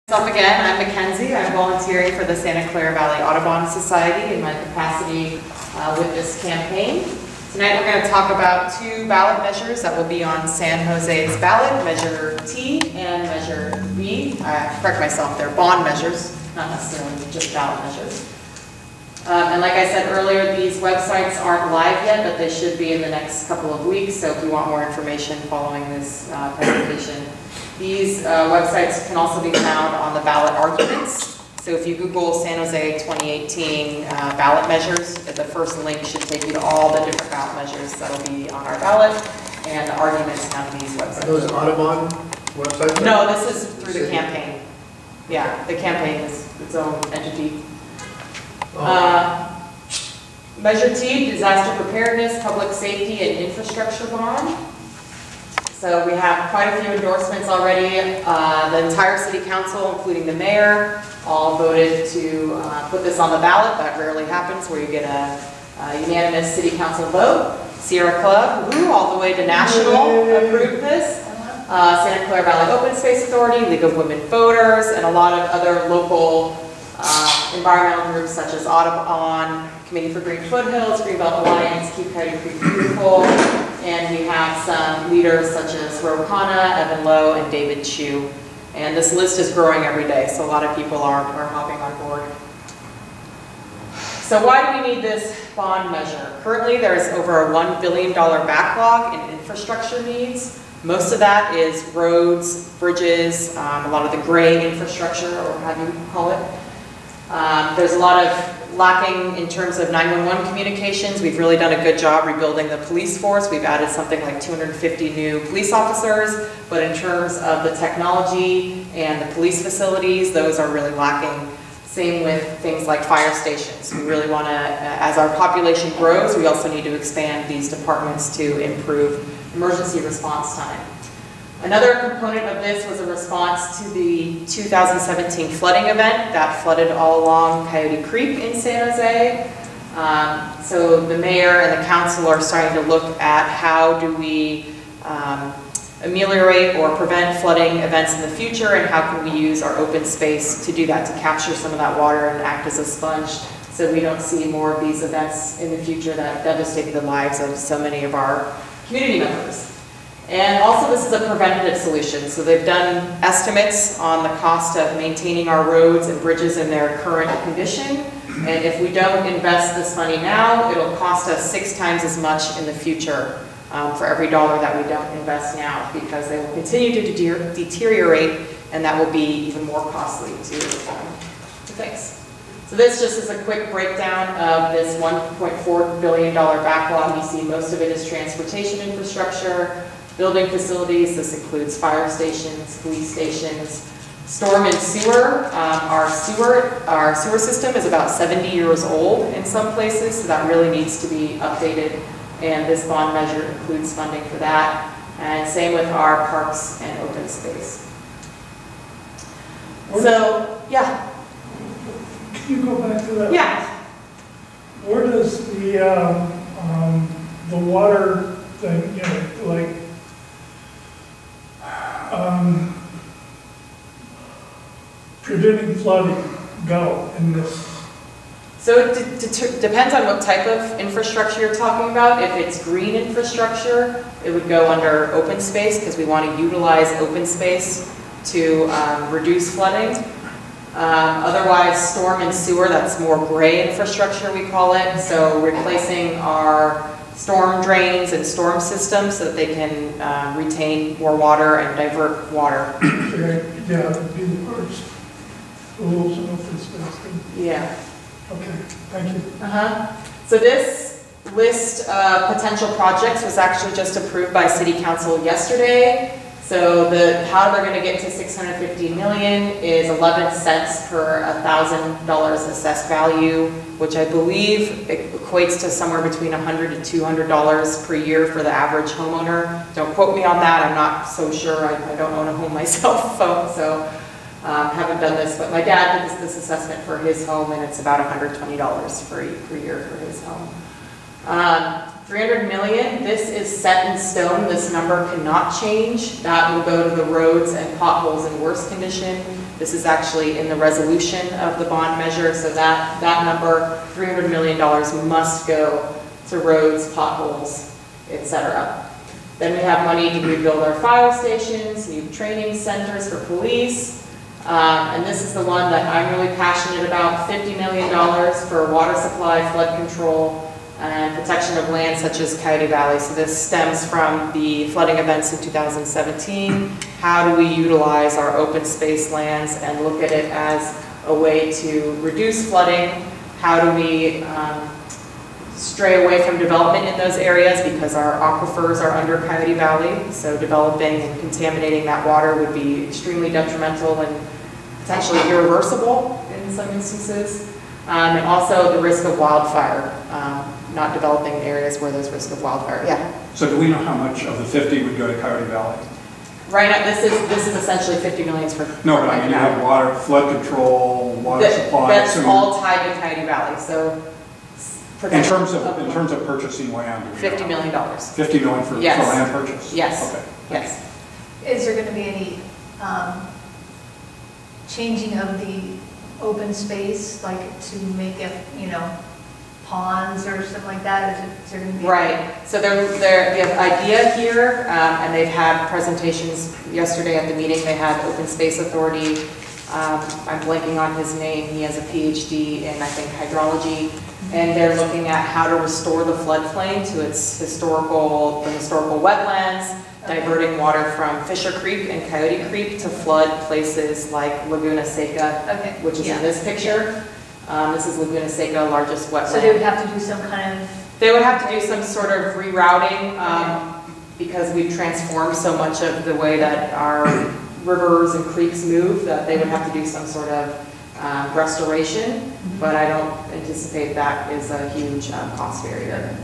Myself again, I'm Mackenzie. I'm volunteering for the Santa Clara Valley Audubon Society in my capacity with this campaign. Tonight we're going to talk about two ballot measures that will be on San Jose's ballot, Measure T and Measure B. I correct myself, they're bond measures, not necessarily just ballot measures. And like I said earlier, these websites aren't live yet, but they should be in the next couple of weeks, so if you want more information following this presentation. These websites can also be found on the ballot arguments. So if you Google San Jose 2018 ballot measures, the first link should take you to all the different ballot measures that will be on our ballot, and the arguments on these websites. Are those Audubon websites? No, this is through the campaign. Yeah, the campaign is its own entity. Measure T, disaster preparedness, public safety, and infrastructure bond. So we have quite a few endorsements already. The entire city council, including the mayor, all voted to put this on the ballot. That rarely happens where you get a unanimous city council vote. Sierra Club, all the way to national, approved this. Santa Clara Valley Open Space Authority, League of Women Voters, and a lot of other local environmental groups such as Audubon, Committee for Green Foothills, Greenbelt Alliance, Keep Coyote Creek Beautiful, and we have some leaders such as Rokana, Evan Lowe, and David Chu. And this list is growing every day, so a lot of people are hopping on board. So why do we need this bond measure? Currently there's over a $1 billion backlog in infrastructure needs. Most of that is roads, bridges, a lot of the gray infrastructure, or how do you call it. There's a lot of lacking in terms of 911 communications. We've really done a good job rebuilding the police force. We've added something like 250 new police officers, but in terms of the technology and the police facilities, those are really lacking. Same with things like fire stations. We really want to, as our population grows, we also need to expand these departments to improve emergency response time. Another component of this was a response to the 2017 flooding event that flooded all along Coyote Creek in San Jose. So the mayor and the council are starting to look at how do we ameliorate or prevent flooding events in the future, and how can we use our open space to do that, to capture some of that water and act as a sponge so we don't see more of these events in the future that devastate the lives of so many of our community members. And also this is a preventative solution. So they've done estimates on the cost of maintaining our roads and bridges in their current condition. And if we don't invest this money now, it'll cost us 6 times as much in the future for every dollar that we don't invest now, because they will continue to deteriorate, and that will be even more costly to fix. So this just is a quick breakdown of this $1.4 billion backlog. You see most of it is transportation infrastructure, building facilities. This includes fire stations, police stations, storm and sewer. Our sewer system is about 70 years old in some places, so that really needs to be updated, and this bond measure includes funding for that. And same with our parks and open space. So, yeah. Can you go back to that? Yeah. Where does the water thing, like, preventing flooding go in this? So it depends on what type of infrastructure you're talking about. If it's green infrastructure, it would go under open space, because we want to utilize open space to reduce flooding. Otherwise, storm and sewer, that's more gray infrastructure, we call it. So replacing our storm drains and storm systems so that they can retain more water and divert water. Yeah, that would be the first. Rules and open space. Yeah. Okay, thank you. So this list of potential projects was actually just approved by City Council yesterday. So how they're going to get to $650 million is 11 cents per $1,000 assessed value, which I believe equates to somewhere between $100 to $200 per year for the average homeowner. Don't quote me on that. I'm not so sure. I don't own a home myself, so haven't done this. But my dad did this assessment for his home, and it's about $120 per year for his home. 300 million, this is set in stone. This number cannot change. That will go to the roads and potholes in worse condition. This is actually in the resolution of the bond measure, so that number, $300 million, must go to roads, potholes, etc. Then we have money to rebuild our fire stations, new training centers for police, and this is the one that I'm really passionate about, $50 million for water supply, flood control, and protection of land such as Coyote Valley. So this stems from the flooding events in 2017. How do we utilize our open space lands and look at it as a way to reduce flooding? How do we stray away from development in those areas because our aquifers are under Coyote Valley, so developing and contaminating that water would be extremely detrimental and potentially irreversible in some instances. And also the risk of wildfire, not developing areas where there's risk of wildfire. Yeah. So do we know how much of the 50 would go to Coyote Valley? Right now, this is essentially 50 million for. No, but I mean, you have water, flood control, water supply. That's all tied to Coyote Valley. So in terms of purchasing land, $50 million. $50 million for land purchase. Yes. Okay. Yes. Is there going to be any changing of the open space, like to make it, ponds or something like that? Is there going to be? Right. So they have IDEA here, and they've had presentations yesterday at the meeting. They had Open Space Authority. I'm blanking on his name. He has a PhD in, I think, hydrology. And they're looking at how to restore the floodplain to its historical wetlands, diverting water from Fisher Creek and Coyote Creek to flood places like Laguna Seca, which is in this picture. This is Laguna Seca, largest wetland. So they would have to do some kind of... They would have to do some sort of rerouting because we've transformed so much of the way that our rivers and creeks move that they would have to do some sort of restoration, but I don't anticipate that is a huge cost barrier.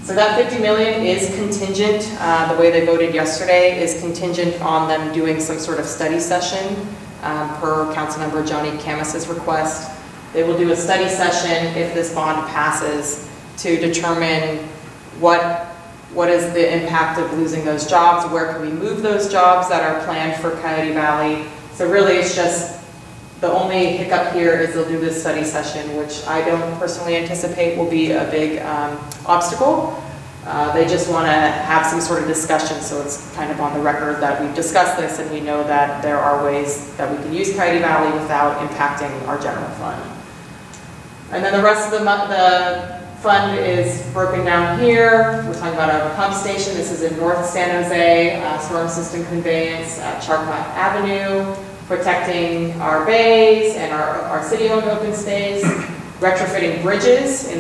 So that $50 million is contingent, the way they voted yesterday is contingent on them doing some sort of study session per Councilmember Johnny Camus's request. They will do a study session if this bond passes to determine what is the impact of losing those jobs, where can we move those jobs that are planned for Coyote Valley. So really it's just the only hiccup here is they'll do this study session, which I don't personally anticipate will be a big obstacle. They just want to have some sort of discussion, so it's kind of on the record that we've discussed this and we know that there are ways that we can use Coyote Valley without impacting our general fund. And then the rest of the fund is broken down here. We're talking about our pump station. This is in North San Jose, storm system conveyance at Charcot Avenue. Protecting our bays and our city-owned open space, retrofitting bridges in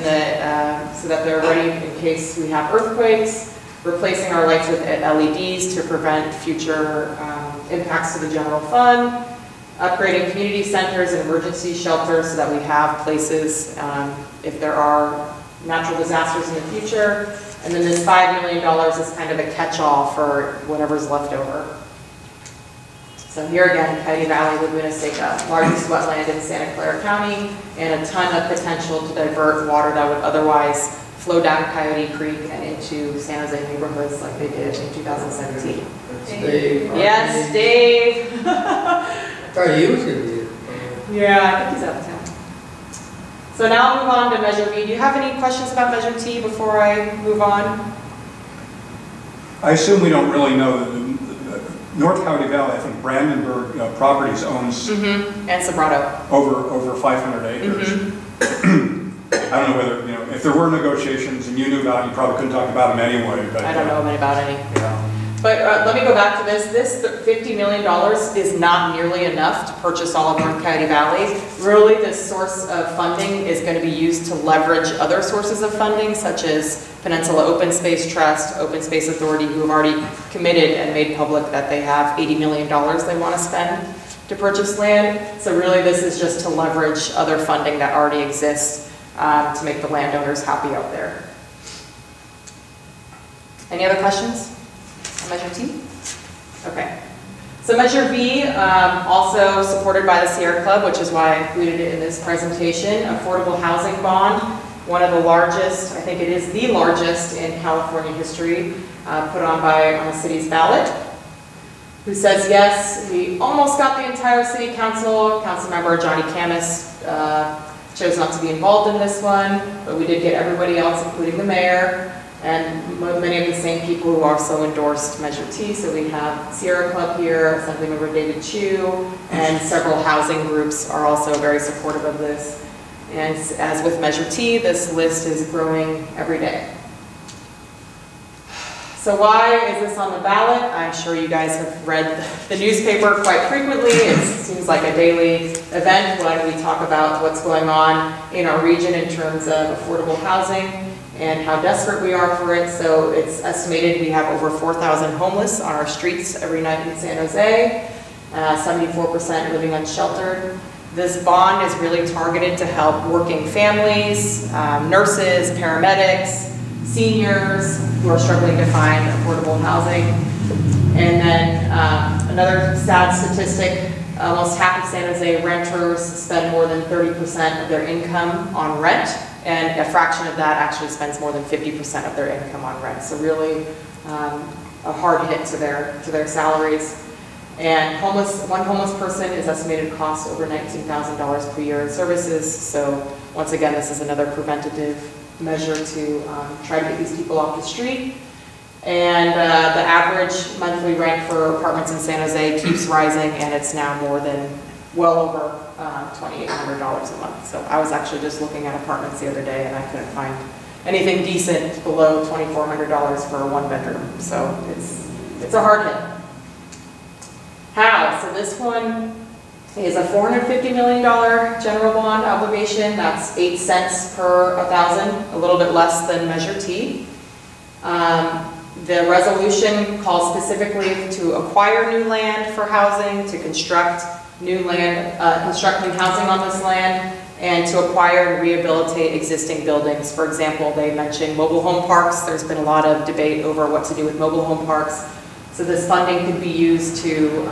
so that they're ready in case we have earthquakes, replacing our lights with LEDs to prevent future impacts to the general fund, upgrading community centers and emergency shelters so that we have places if there are natural disasters in the future, and then this $5 million is kind of a catch-all for whatever's left over. So here again, Coyote Valley, Laguna Seca, largest wetland in Santa Clara County, and a ton of potential to divert water that would otherwise flow down Coyote Creek and into San Jose neighborhoods like they did in 2017. That's Dave. Yes, Dave. I thought you was going to be. Yeah, I think he's out of town. So now I'll move on to Measure B. Do you have any questions about Measure T before I move on? I assume we don't really know that North Coyote Valley, I think Brandenburg Properties owns and Sobrato over 500 acres. I don't know whether, if there were negotiations and you knew about it, you probably couldn't talk about them anyway. But I don't know about any. Yeah. But let me go back to this. This $50 million is not nearly enough to purchase all of North Coyote Valley. Really, this source of funding is going to be used to leverage other sources of funding, such as Peninsula Open Space Trust, Open Space Authority, who have already committed and made public that they have $80 million they want to spend to purchase land. So really, this is just to leverage other funding that already exists to make the landowners happy out there. Any other questions? Measure T? Okay. So Measure B, also supported by the Sierra Club, which is why I included it in this presentation, affordable housing bond, one of the largest, I think it is the largest in California history, put on the city's ballot. who says yes. We almost got the entire city council. Councilmember Johnny Camus chose not to be involved in this one, but we did get everybody else, including the mayor, and many of the same people who also endorsed Measure T. So we have Sierra Club here, Assemblymember David Chu, and several housing groups are also very supportive of this. And as with Measure T, this list is growing every day. So why is this on the ballot? I'm sure you guys have read the newspaper quite frequently. It seems like a daily event when we talk about what's going on in our region in terms of affordable housing and how desperate we are for it. So it's estimated we have over 4,000 homeless on our streets every night in San Jose, 74% living unsheltered. This bond is really targeted to help working families, nurses, paramedics, seniors who are struggling to find affordable housing. And then another sad statistic, almost half of San Jose renters spend more than 30% of their income on rent, and a fraction of that actually spends more than 50% of their income on rent. So really a hard hit to their salaries. And one homeless person is estimated to cost over $19,000 per year in services. So once again, this is another preventative measure to try to get these people off the street. And the average monthly rent for apartments in San Jose keeps rising, and it's now well over $2,800 a month. So I was actually just looking at apartments the other day, and I couldn't find anything decent below $2,400 for a one-bedroom. So it's a hard hit. How? So this one is a $450 million general bond obligation. That's 8 cents per 1,000, a little bit less than Measure T. The resolution calls specifically to acquire new land for housing, to construct new housing on this land, and to acquire and rehabilitate existing buildings. For example, they mentioned mobile home parks. There's been a lot of debate over what to do with mobile home parks. So this funding could be used to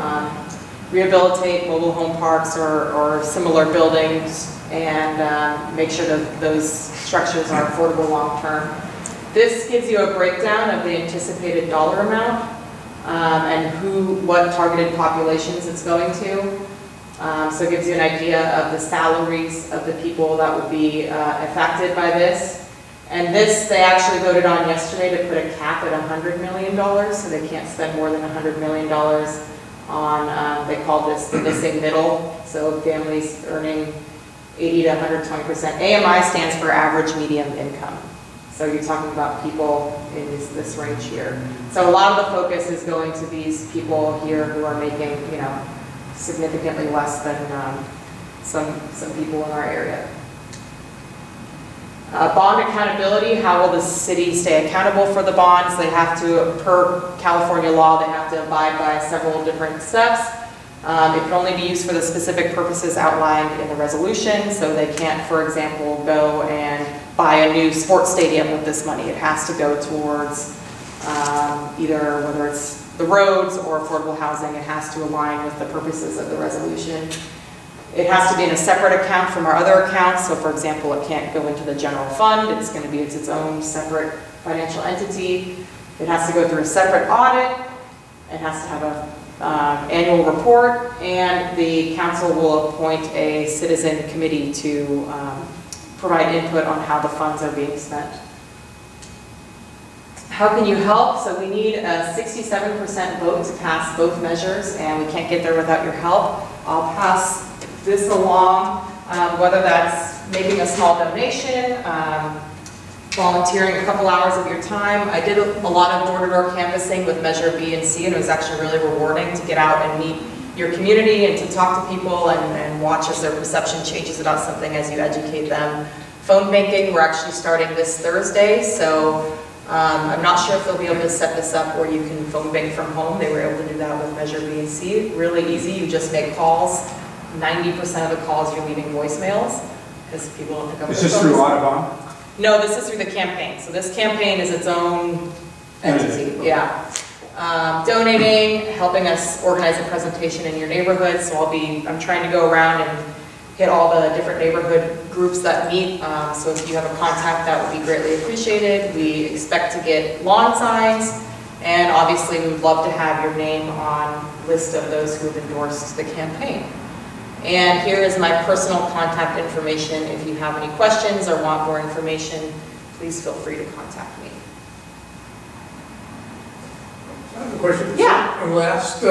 rehabilitate mobile home parks or similar buildings and make sure that those structures are affordable long term. This gives you a breakdown of the anticipated dollar amount and what targeted populations it's going to. So it gives you an idea of the salaries of the people that would be affected by this. And this, they actually voted on yesterday to put a cap at $100 million, so they can't spend more than $100 million on, they call this the missing middle, so families earning 80 to 120%. AMI stands for average medium income. So you're talking about people in this range here. So a lot of the focus is going to these people here who are making, significantly less than some people in our area. Bond accountability, how will the city stay accountable for the bonds? They have to, per California law, they have to abide by several different steps. It can only be used for the specific purposes outlined in the resolution, so they can't, for example, go and buy a new sports stadium with this money. It has to go towards either whether it's the roads or affordable housing. It has to align with the purposes of the resolution. It has to be in a separate account from our other accounts. So for example, it can't go into the general fund. It's going to be its own separate financial entity. It has to go through a separate audit. It has to have an annual report, and the council will appoint a citizen committee to provide input on how the funds are being spent. How can you help? So we need a 67% vote to pass both measures, and we can't get there without your help. I'll pass this along, whether that's making a small donation, volunteering a couple hours of your time. I did a lot of door-to-door canvassing with Measure B and C, and it was actually really rewarding to get out and meet your community and to talk to people and watch as their perception changes about something as you educate them. Phone banking, we're actually starting this Thursday, so I'm not sure if they'll be able to set this up where you can phone bank from home. They were able to do that with Measure B and C. Really easy, you just make calls. 90% of the calls you're leaving voicemails because people don't pick up their phones. Is this through Audubon? No, this is through the campaign. So this campaign is its own entity. Yeah. Donating, helping us organize a presentation in your neighborhood. So I'm trying to go around and hit all the different neighborhood groups that meet. So if you have a contact, that would be greatly appreciated. We expect to get lawn signs And obviously, we would love to have your name on list of those who have endorsed the campaign. And here is my personal contact information. If you have any questions or want more information, please feel free to contact me. I have a question. Yeah. Last, I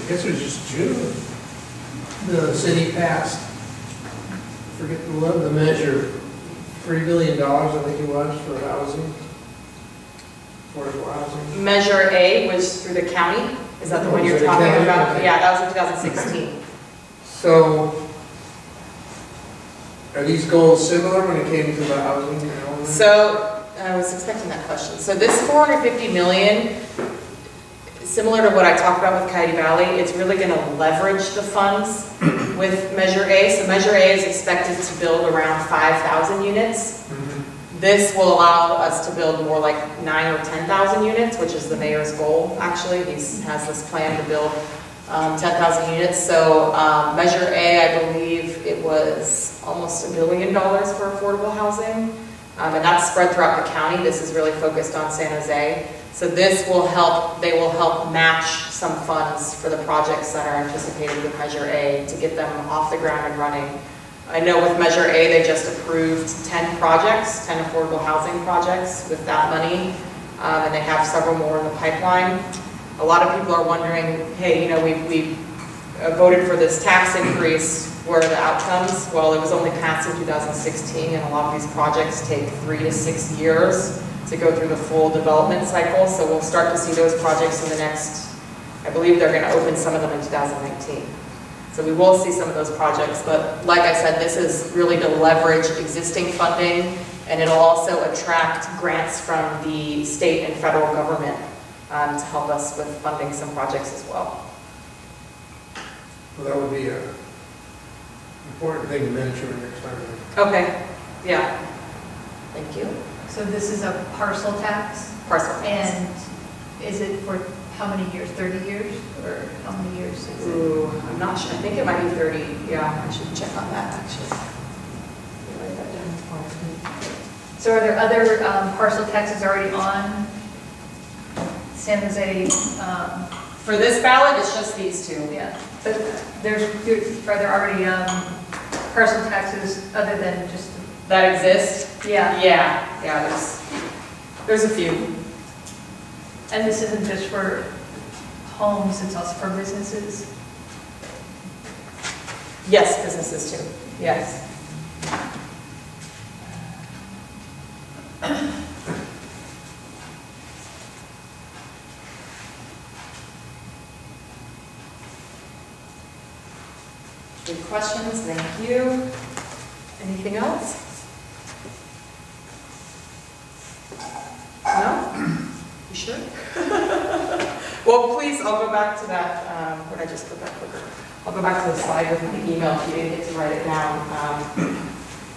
guess it was just June, the city passed, forget the measure, $3 billion, I think it was, for housing, affordable housing. Measure A was through the county. Is that the one you're Was it the talking county? about? Okay. Yeah, that was in 2016. So, are these goals similar when it came to the housing development? So, I was expecting that question. So this 450 million, similar to what I talked about with Coyote Valley, it's really going to leverage the funds with Measure A. So Measure A is expected to build around 5,000 units. This will allow us to build more like 9,000 or 10,000 units, which is the mayor's goal, actually. He has this plan to build 10,000 units. So Measure A, I believe it was almost $1 billion for affordable housing. And that's spread throughout the county. This is really focused on San Jose. So this will help, they will help match some funds for the projects that are anticipated with Measure A to get them off the ground and running. I know with Measure A, they just approved 10 projects, 10 affordable housing projects with that money, and they have several more in the pipeline. A lot of people are wondering, hey, you know, we voted for this tax increase, where are the outcomes? Well, it was only passed in 2016, and a lot of these projects take 3 to 6 years to go through the full development cycle, so we'll start to see those projects in the next, I believe they're going to open some of them in 2019. So we will see some of those projects, but like I said, this is really to leverage existing funding, and it'll also attract grants from the state and federal government to help us with funding some projects as well. Well, that would be an important thing to mention next time. Okay, yeah. Thank you. So this is a parcel tax? Parcel tax. And is it for how many years? 30 years? Or how many years is it? Ooh, I'm not sure. I think it might be 30. Yeah, I should check on that actually. Write that down. So are there other parcel taxes already on San Jose? For this ballot, it's just these two. Yeah, but are there already parcel taxes other than just? That exist? Yeah. Yeah, there's a few. And this isn't just for homes, it's also for businesses? Yes, businesses too. Yes. Good questions, thank you. Anything else? No? You sure? Well, please, I'll go back to that, what did I just put that quicker? I'll go back to the slide with the email if you didn't get to write it down.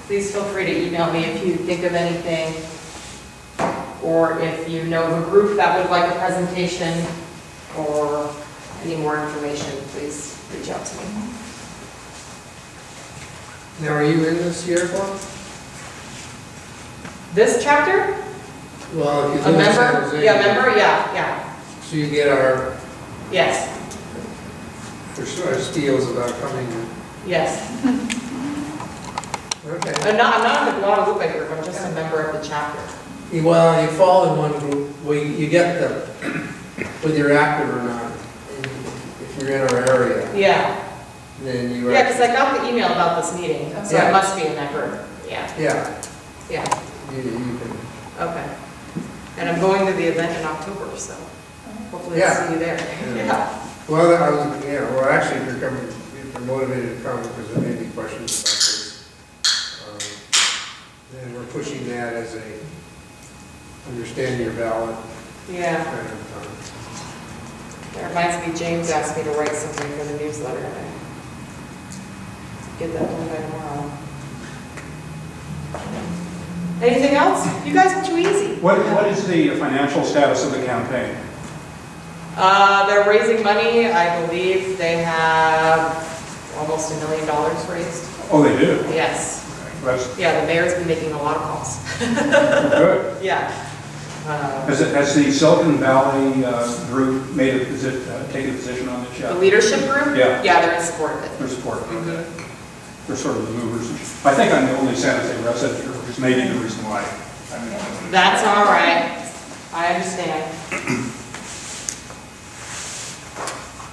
Please feel free to email me if you think of anything, or if you know of a group that would like a presentation or any more information, please reach out to me. Now, are you in this year, Bob? This chapter? Well, if you A live in San member? Jose. Yeah, member, yeah. So you get our Yes, steals about coming in. yes. Okay. I'm not in the Guadalupe loop group, I'm just a member of the chapter. Well, you fall in one group, well, you get the, whether you're active or not, if you're in our area, Yeah, then you are. yeah, because I got the email about this meeting, so Yeah. I must be in that group. Yeah, Yeah, you can. okay. And I'm going to the event in October, so hopefully I'll Yeah. see you there. Yeah. Yeah. Well, well, actually, if you're motivated to come, because there may be questions about this, then we're pushing that as a understand your ballot Yeah, kind of. that reminds me, James asked me to write something for the newsletter, and I get that done by tomorrow. Anything else? You guys are too easy. What is the financial status of the campaign? They're raising money. I believe they have almost $1 million raised. Oh, they do? Yes. That's Yeah, the mayor's been making a lot of calls. good. Yeah. Has the Silicon Valley group made a taken a position on this The yet? leadership group? Yeah. Yeah, they're in support of it. They're supportive. Mhm. They're sort of the movers. I think I'm the only San Jose resident here, which is maybe the reason why. I'm involved. That's all right. I understand.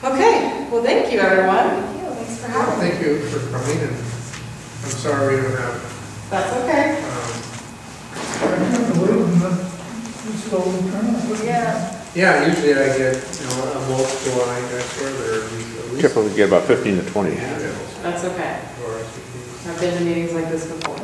Okay, well, thank you, everyone. Thank you, thanks for Well, having me. thank you for coming, and I'm sorry we don't have, That's okay. I can't believe it, but it's all turn. Yeah. yeah, usually I get, a multiple line, that's where there are at least. Typically get about 15 to 20. emails That's okay. or RSVPs. I've been to meetings like this before.